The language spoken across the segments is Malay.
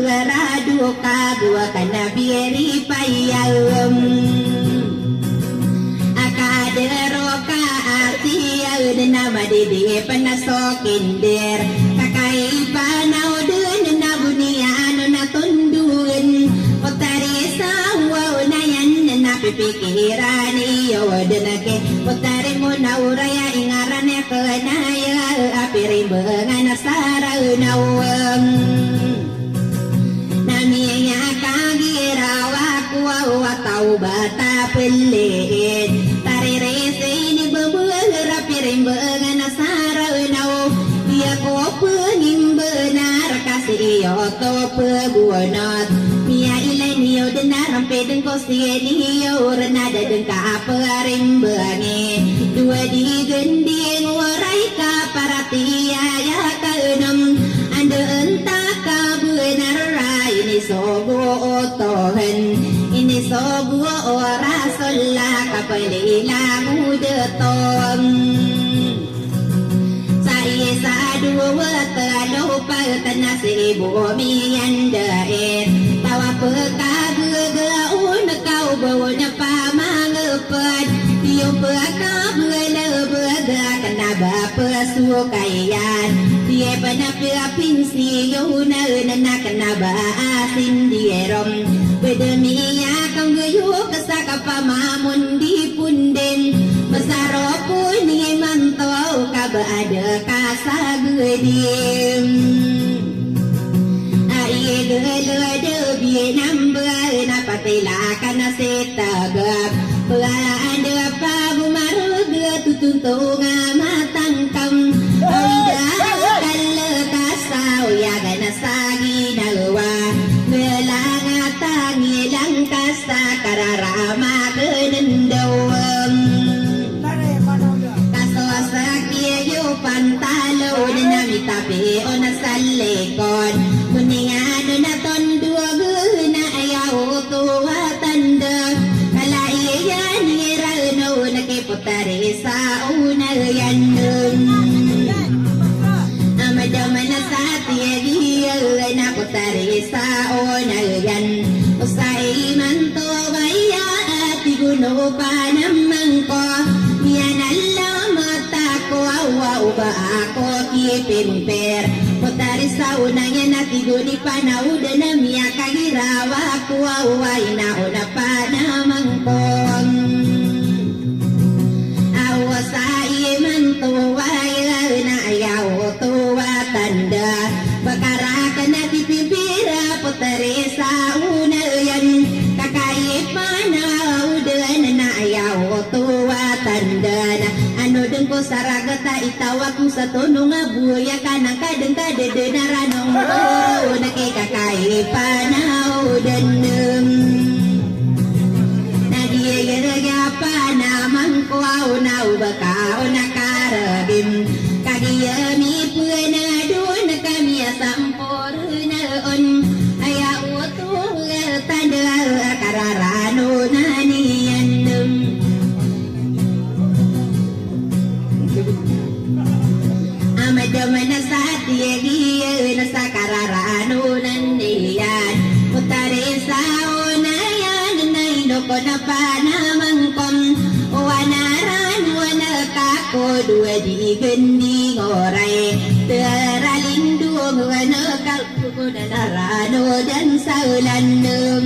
beradu kabua kana bieri payam akadero ka atia nama dede panasokin der kakai panau den na buniano na tunduen potari sawa unayan na pipikirani yo denake potari mo na uraya ingarane kenaya apiri bengan sara nawang namiya kagira wa tau bata pelit tari rese ini bebera piring bengan sara naw dia ko pening benar kasih yo to pegunot mia ileni yo denar rampe deng ko sieni yo renada deng ka pering bengi dua digending warai ka paratia ya kaenam ande entah ka benar rai ini sogo otohen ini sogo ora solla ka pelila mudetom saya sadu watalo patana seribu miandain tawa pekagega un kau bawa pamangepet dio pekab lebega kana bapa sukayan dia panapia pinsi yuna nana kana ba asin dierom bedemia kang geyu kesaka pamamun di punden besaroko ni mantau kaba ada kasagedim aye gele bi nambal na patela kana setagap pala ada pa bumarga tutuntunga matangkam awida kala kasau ya gana sagi dalwa belanga tangi lang kasa kararama kenendawam pantalo na mitapi o na salekon kuningano na tondo na ayaw tuwa tanda kalaiya ni rano na kiputari sa una yandun amadama na sa tiyagiyal na putari sa una yan usay man to baya at iguno pa naman ko yan uba ako kipimper potari sa unanya natigo di panau na miya kagirawa kuwaway na una pa naman kong awa sa iman tuway na ayaw tuwa tanda bakaraka na tipipira potari sa unayan kakaipanau na ayaw tuwa tanda na ano deng ko saragata itawa ko sa tono nga buya kanang kadeng kadede naranong nakikakai panaw denem nadiya pa naman ko aw na ubakaw nakarabim kagiyami puna doon na kami asampor naon ayaw to tanda kararano na niyan amadama na sa tiyagiyal na sa kararano nandiyan utare sa unayan na inoko na panamangkom wanaran wanakako dua di gending oray teralindung wanakalku na narano dan saulandum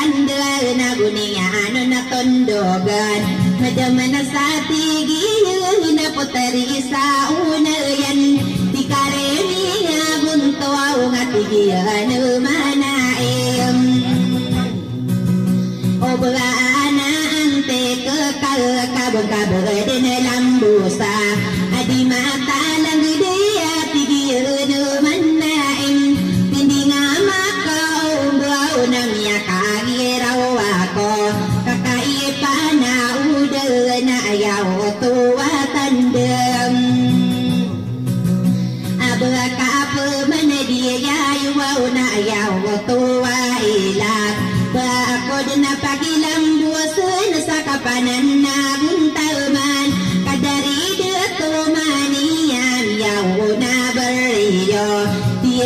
tanda na gunian na tondogan madama na sa tigil na potari sa unayan di karemi nga bunto nga tigilan manaim o baana ante kekal kabang din lambusa adi mata lang dia tigil manaim hindi nga makao na miya kagiraw ako kakaipa na udal na ayaw tuwa tandem abla kapo manadiyayaw na ayaw tuwa ilak ba ako din na pakilang buwasan sa kapanan na buntalman kadari dito maniyan yaw na bar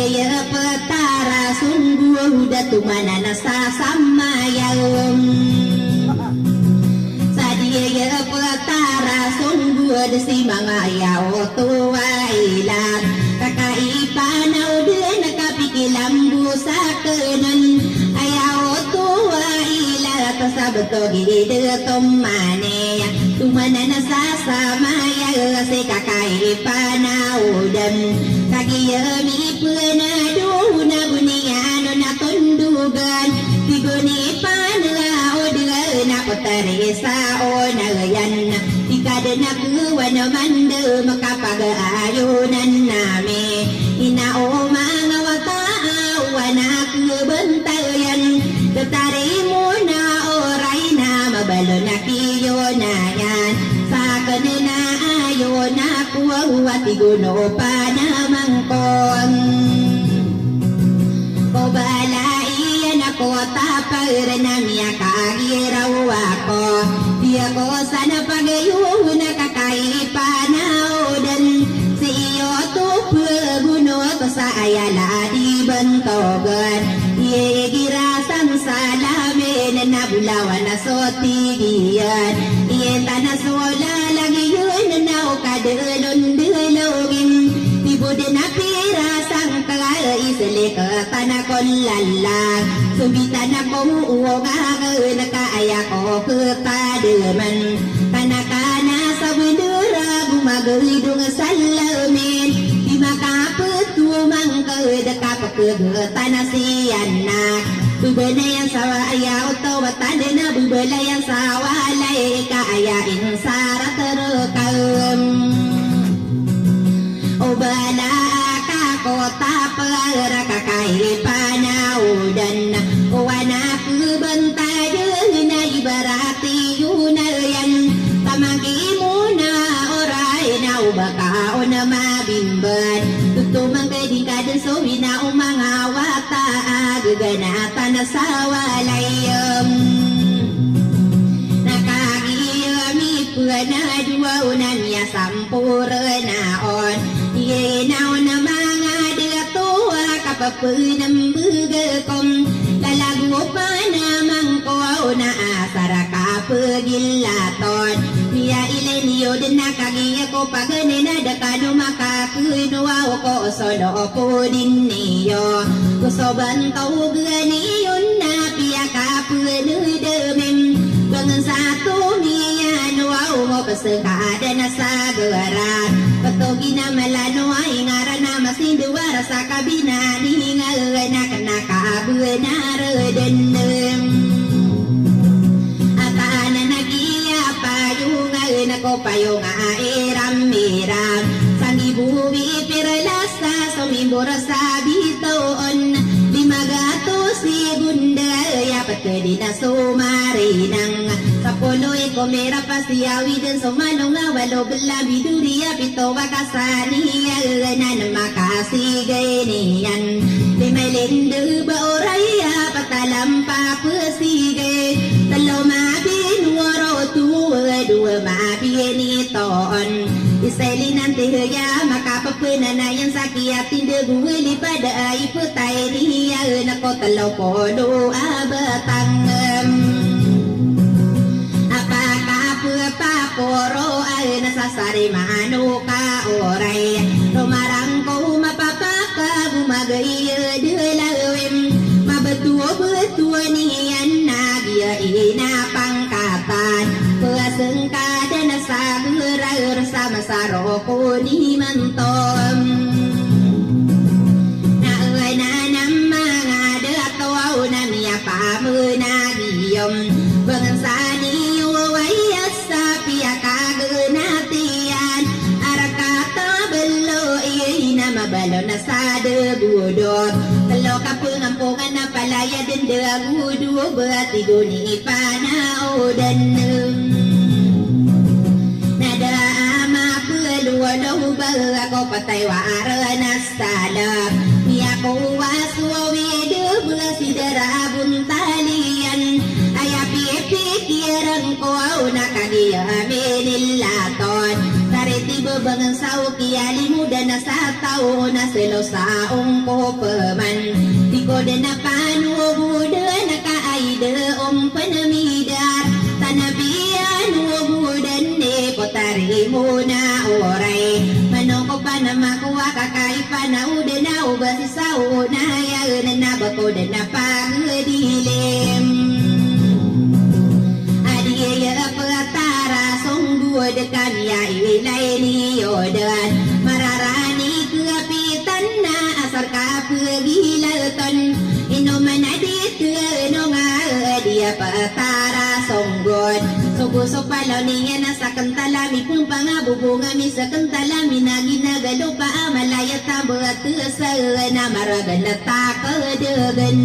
ya petara sungguh datu mana nasa sama yang sadia ya petara sungguh desi mangaya tua ilang kakai panau den kapiki lambu sakenan ayao tua ilang tasabeto gide tomane tumana nasa sama ya se kakai panau dan kagiyami penadu na buniano na tundugan tigoni panla odga na potare sa onayan ikadena kuwana mande makapaga ayunan name ina o mga wata wana kubentayan tetari muna oray na mabalo na kiyo na yan sa kanina ayo na kuwa tiguno pa naman kon ko balaian ako tapag na miya kagiraw ako di ako sana pagayo nakakaipanao dan si iyo to paguno to sa ayala di bantogan igirasan salamin na bulawan na sotigian iyenta na sola lagi yun na ukadulon dulogin tibod na pirasang isalik tanakon lalang subitan ako uunga nakaaya ko kepadaman kanakana sa bendera gumagulidong salamin di makapetumang dekapagtan na siyan na bubanayan sa ayaw to watanda na bubalayan sa walay kaayain sa ratarukam o bala ko tapara kakai panaudan wana kubantay na ibarati yunayan tamagi muna oray na ubaka o na mabimban tutumang kading kadan so wina mga wata agaganata na sa walayam nakakiyami na duwaw na niya sampura naon ienaw na mga kapapunang bugakom lalago pa namang ko na asara kapagilaton niya ileniyo din nakagiya ko pagane na dakano makakunuwa ko solo po din niyo gusto bantaw ganiyon na piya kapunudamim gangan sa tumiyan wow mo pasakada na sa garan patogi na malano ay ngara na masinduwara sa kabina ni nga nakakabunar denem atana nagiya payung nako payung airam-iram sangibuwi piralasa sumimbora sa bitoon limagato si bunda ya patedi na sumarinang kapuloy komera pasiyawi din sumanong nga walo belabi duriya pito wakasani na makasigay niyan limay lindu ba oraya patalam pa pasigay talo mabinwaro tuwa duwa mabinitoon isay nanti ya makapapuna na yan sakiatin debuwili pada ay putay niya nako talo podo abatangam paporo ay nasasari mano ka oray rumarang ko mapapaka gumagay dilawim mabetuo-betuo niyan nagya inapangkatan paseng kada nasagurar sama saro ko ni mantom na nanam mga datawaw na miya pamunagiyom bangsani mabalo na sa debudot talo kapungampungan na palaya din debudo berarti guni panao dan nada ama pelua lahu ako patay wara na salam niya ko waswawi debusi darabun talian ayapi pikiran ko au nakagiya menilaton kareti bebangan sau kiali muda dan sa tao na selo sa ungko paman di ko den na panu buda na kaide panamidar tanabian budan ne potari mo na oray manong ko pa na makuha kakai pa na uda na ubasi sa una ya na bako den na pagdilim adiya patara songgu dekan ya ilai ni odan mararani keapitan na asar ka pagilatan ino manadit ino nga dia patara songgon sugo palaw niya na sa kantalami kung pangabubunga mi sa kantalami na ginagalo pa amalaya tabo at sa na maragan na takadagan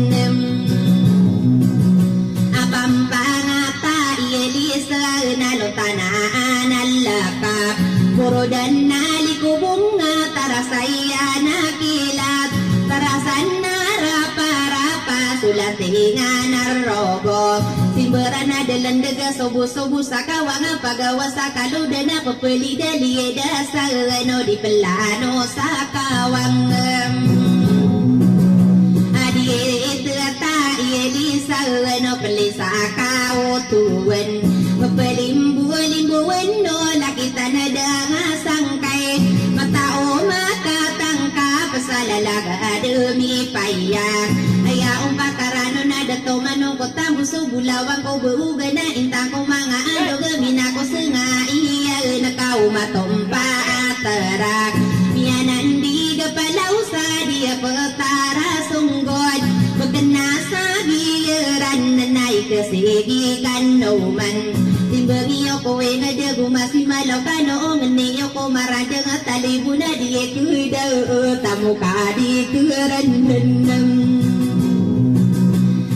apampangata ielisa nalotanaan alakap puro dan nalikubong nga tarasaya nakilat tarasan na rapa-rapa sulatingan narogo simbaran na dalandaga sobo-sobo sa kawang pagawa sa kaluda na papali dalieda sa ano di pelano sa kawang Elisa no pelisa kautuan mapalimbu-limbuan no lakita na danga sangkay matao makatangka pasalalaga demi payak ayaong pakarano na dato manong ko tambuso bulawang ko buuga na intang ko mga ano gamin ako senga iya nakau matompa atarak miyanandiga palaw sa dia petara sunggod pagkanasa giran na naik kesigikan nauman timbagi ako nga dago masimalaw ka noong niyo ko maradang at talibo na di kudaw tamu ka di kurananam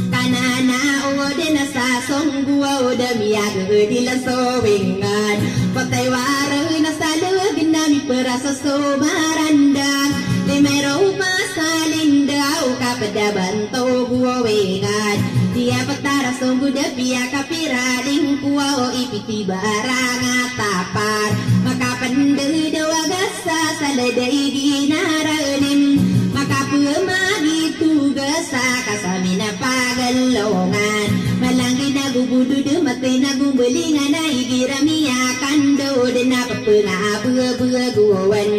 kanana o din sa songguaw damiyag di lasowingan patay waro na sa lugin nami para sa sumarandang limero masalindaw kapadabanto buwawengan dia petara sungguh dapia kapiraling kuwa o ipiti barang atapar maka pendedawaga saladay ginaranim maka pemagi tugasa kasamina pagalongan malanggi nagubudu demati nagumbelingan na igiramiya kando den napapenga buwan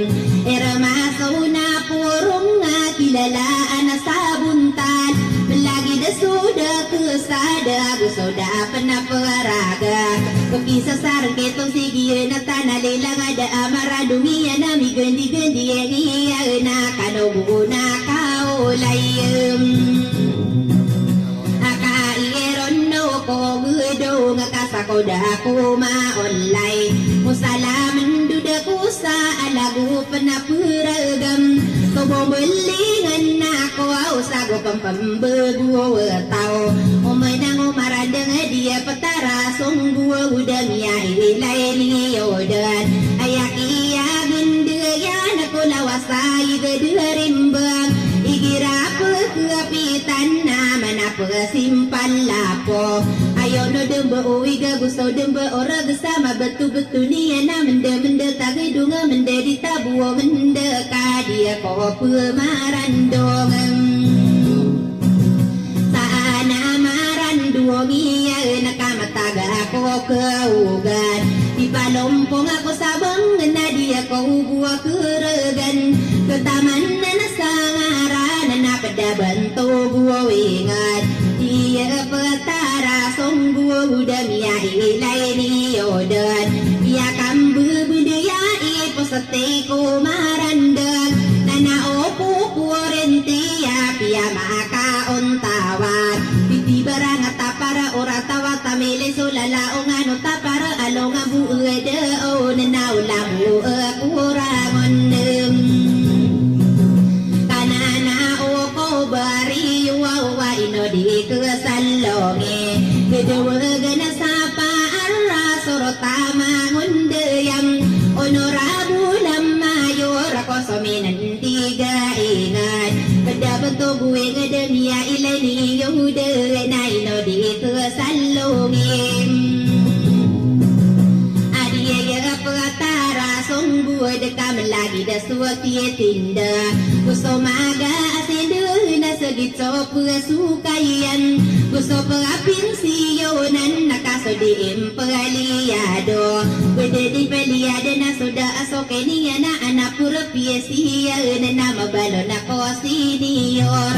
era masuna purung kilalaan sa buntan lagi da suda kesada gusoda penaparaga kukisa sarang ketong sige na tanalilang ada amaradungi nami gendi iya na kanobu na kaulayem akairon no ko gudo nga kasakoda ko ma-online musalaman duda ko sa alago panapuragam Kububulingan na ako sago pampambago tao umay nang umaradang dia petara sungguh udang ya ilay niyodan ayak iya gundayan ako lawasay gadarimbang igirapa kapitan naman ako simpan lapo ayaw no demba uwiga gusto demba orag sama betul-betul niya na menda tagaydunga menda ditabuo menda kadia ko pemarandong sana marandong iya nakamataga ako kaugan di palompong ako sabang na dia ko buwa keragan ketaman na nasangaran na napadabanto buwa wingat dia petara songguh udamiya ilay niyodan iya kambu budaya iposate ko marandag nanaopo kurentiya piya makaontawan titi barang tapara ora tawa tamile sulalaong ano tapara along buuda o nanawlamu kurangon kanana o ko bari wawa ino di kesalonge kedawaga na sapa arra sorotama ngundayam onorabulam mayor ako sominan tiga ingat kedabato gue ngadamia ilani yahuda na ino di kesalonge adiya ya petara sungguh dekam lagi da tie tinda gusto maga asindu na sagito sukayan gusto pagapin siyonan nakasodiim pagaliado pwede di paliado na suda asoke niya na anak pura piesiya na mabalo na ko senior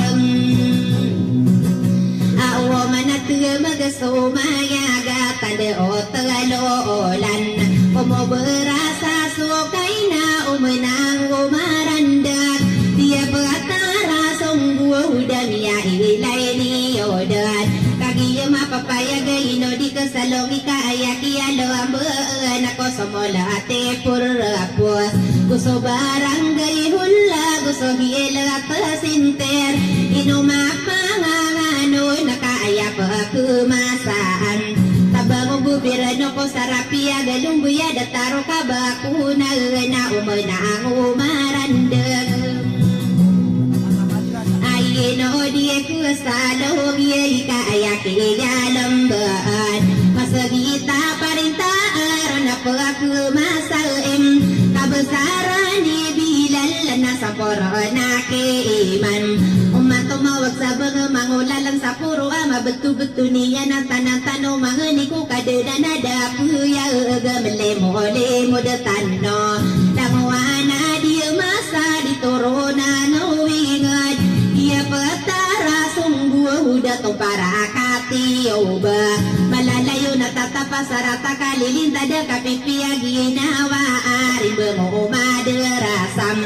awo manatuga magaso mayaga tanda o tagalolan como berasa sukay na umenang umarandag dia beratara sungguh udamia ilay niyodan kagiya mapapayagay ino di kasalongi kaayaki alo ambaan ako sa mola ate purapos gusto barangay hula gusto hila pasinter ino mapangangano nakaaya pa kumasaan tabang bubirano ko sa rapia galumbuya dataro kabakuna na umanang umarandag ayino di kusalo biya kaayaki galambaan masagita parintaan na pagkumasaim kabesaran ni bilal na sa poro na keiman tumawag sa mga mangulalang sa puro ama betu-betu niya ng tanang-tano mangani ko kadeda na dapuya gamle mo datano languana dia masa ditoro na nuwingad dia patara sungguh dato para katioba malalayo na tatapa sarata kalilinta da kapipiya ginawa ari mo maderasam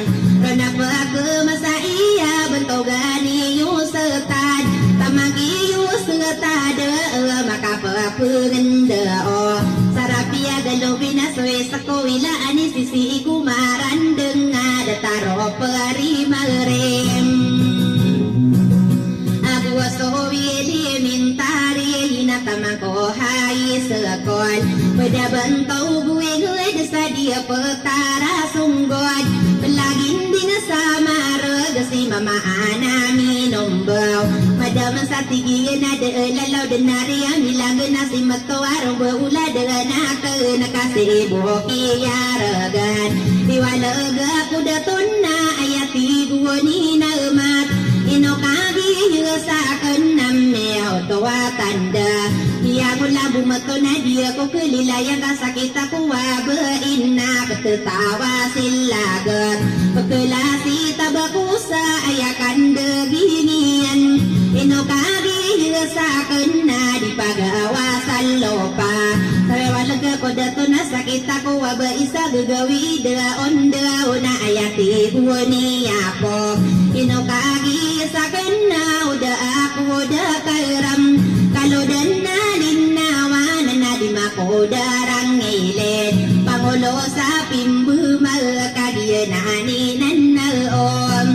rana pagmasa iya bentogani setan tamagi setan maka pengenda oh sarapia galobina soe sakowila ani sisi kumaran dengar taro perimarem abu sowi mintari hina tamako hai sekol pada bentau gue desa dia petara sunggon pelagin dina sama regasi mama anami nombau madam satigi nada lalau denari yang hilang nasi matawar beula dengan nakasi boki ya regan diwalaga kuda tunna ayati buoni namat ino kagi sakan namme tua tanda ia mula bumato na dia ko kelilaya kasakit ako wabaina petetawa silagat pekelasi tabakusa ayakan deginian ino kagi sakan na di pagawasan lopa sarewalaga ko dato na sakit ako waba isa gagawi daon na ayati buoni ako ino kagi sakan na uda ako da karam kalau dan mako darang ngilit pangulo sa pimbu malakadia nani nanal om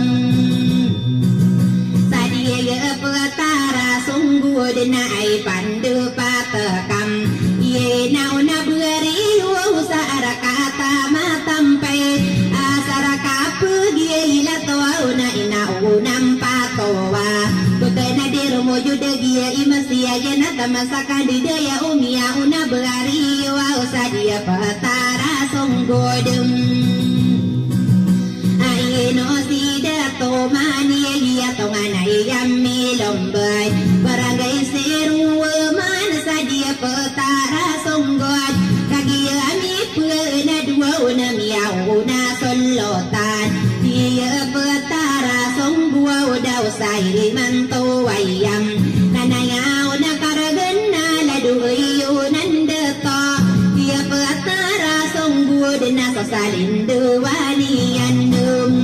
sadia petara sungguh denai pandu patekam ye nau na beri usa arakata matampai asaraka pergi ila toa na ina nampa toa kena dirumo juda gia imasia jana tamasaka didaya umia una berari wa usadia patara songgodem aino sida to mania gia tongana yammi lombai barangai seru mana sadia patara songgod kagia ami puna dua una mia una solotan dia patara songgua udah usai mantu wayam nanaya una karagana ladu iyunan deto dia patara songgua dena sosalin duwanian dum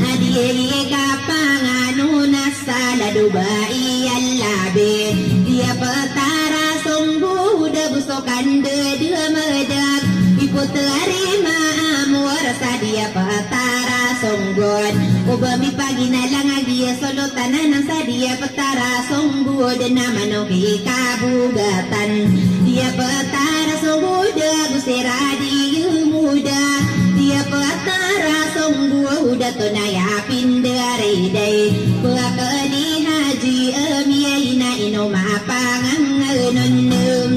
adie kapanganu nasa ladu bai allabe dia patara songgua udah busokan dua medak iputari maamur sadia patara songgon ubami pagi na lang agia solo tanan sa dia patara songgod na manoki kabugatan dia patara songgod gusera di muda dia patara songgod tonaya pindari day pakani haji amiyai na ino mapanganganunum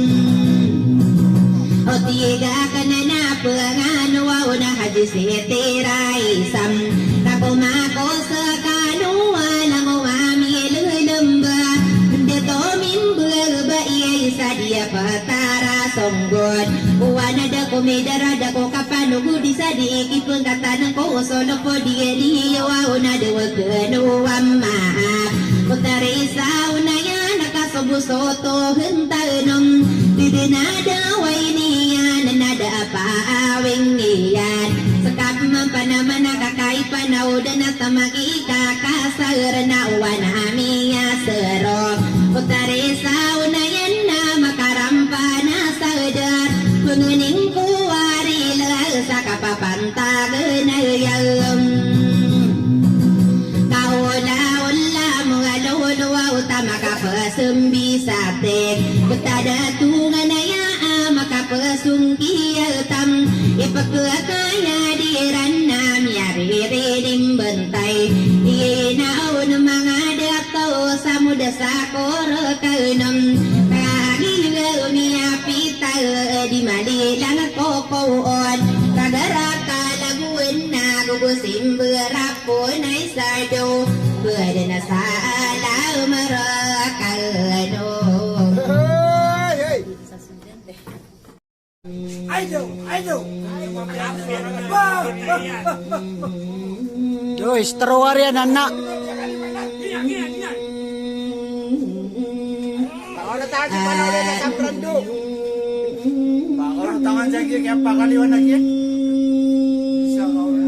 o tiga kanana pangano wa una haji sitirai sam Kako mako sekanu walang wami lulumba Deto mimba ba iya sadia patara songgon Uwana dako medara dako kapanugu disadi ikipun katanan ko solo po dia wa una dewa kenu maaf Putari saunaya nakasobusoto hentanom Didi nada wainian nada paawing niyan Sekap mampanaman nakakai panau dan natamaki kakasar na uwanamiya serong Putari saunayan na makarampa na sadar Pengening kuwari lasa kapapantag na yam Kaula-ula mga luluwa utama kapasumbi sa tek Kutada tungan na yaa makapasungki altam Ipagkakaya diran na miyaririning bentay Inaon mga dato sa muda sa korokanam Kagilga umiyapita di malilang kokoon Kagaraka laguin na gugusin berapon ay sado Bada na sa alaw marakano Yo, istro yan anak. Bakal tahan si Panau udah datang berenduk. Bakal tangan lagi kayak pakaliwan lagi. Insya Allah.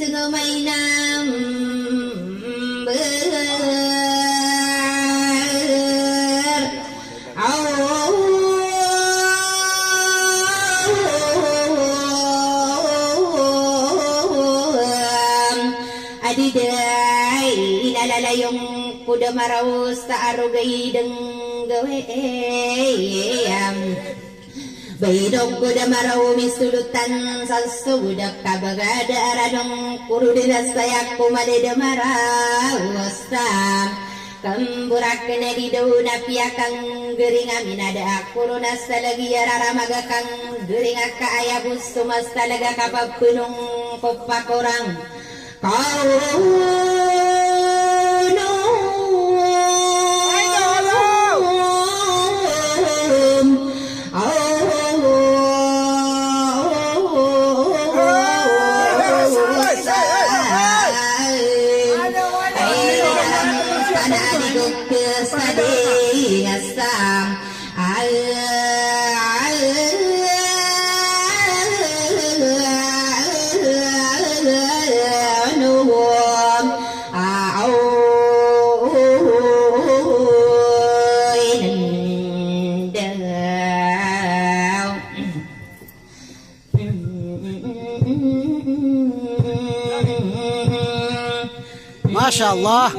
Gusto may nam Adiday ilalayong kuda maraw sa arugay deng gawe Baidog ko da marami sulutan sa sudak kabagada aranong kurudinas sayak kumade da marawasta Kamburak na di daw na piyakang geringa minada kuruna sa lagi araramaga kang geringa kaayabus sumas talaga kapagpunong kopakorang Masya Allah.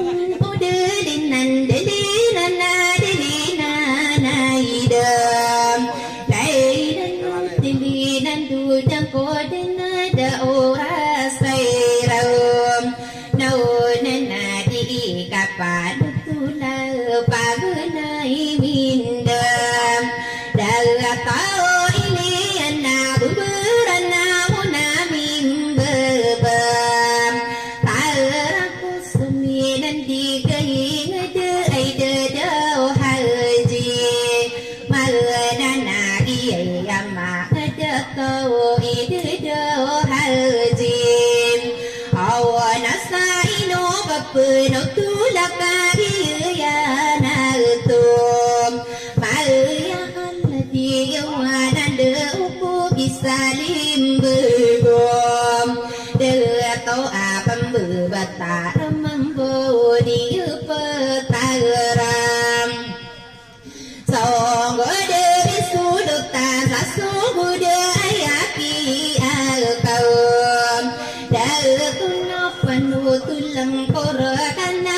Salim berbom Deto apam berbatar membodi petageram Songgo dewi sudutan sasunggu ayaki alkaum Detu no penuh tulang korakana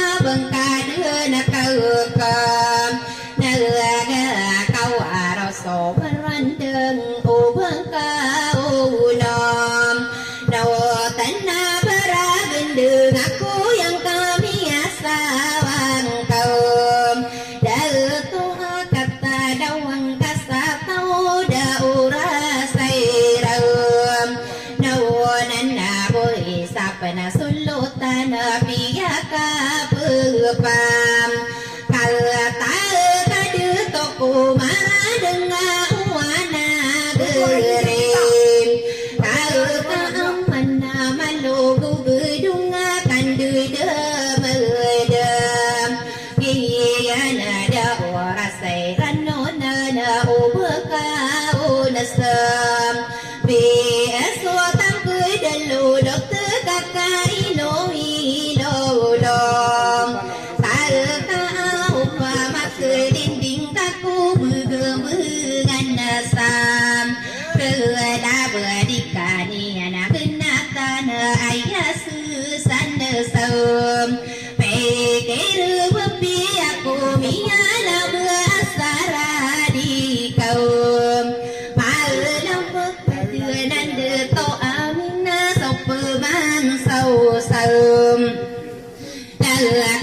so berandeng ubangka ulam dawa tanah beragendeng aku yang kami asawang kaum datu kata dawang kasa tau daura sayram dawa nana boy sapana sulutan piyaka pepam kalata kadu toko mara dengan wana gerem kau tak mana malugu gedunga kandu demedem giyana da ora sayran nona na ubaka unasam beso tam kedalu dokter kakak ino ilolong dinding kaku bergemengan nasam Reda berdikani anak kenatan ayah susan nesem Pikir bepi aku miala berasara di kaum Malam berkejuanan deto amina sopa bangsau saum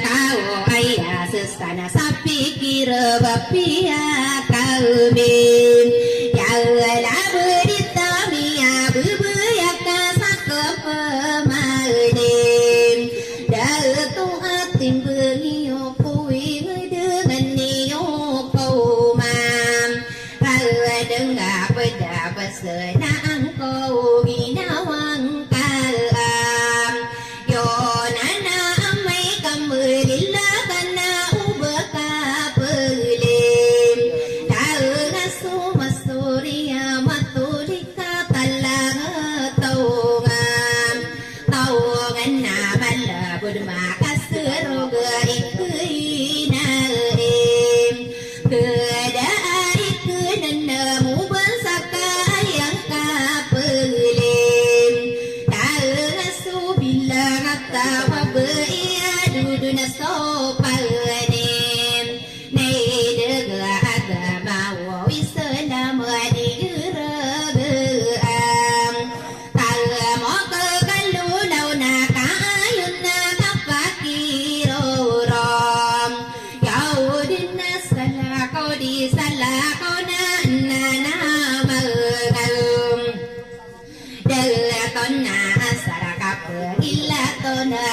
kau ayah sesana sapi kira bapia kaumin yalah berita mia berbaya kasak pemain datu ating beliau kui dengan niok kau mam kalau dengar pada pesenang kau binawang kalam yo nana lila kana ubaka pelim dauna suma surya matulika talang taungan na bala budma kasroga ikina keda ikina mu bansaka yang ka pelim dauna subila ngata duduna sopanem neidega agama wa wisana madigerageam kalamo kegalunaw na kaayun na kapakirorom yaudin na salakaw di salakaw na nanamagalum dalaton na sarakap ilaton na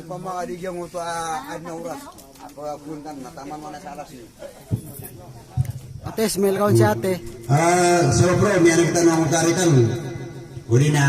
Pamakadigyan mo ito na oras. Ako puntan na taman mo na sa alas niyo. Ate, smell kaun si ate. So bro, may anak kita na akong karitan. Uli na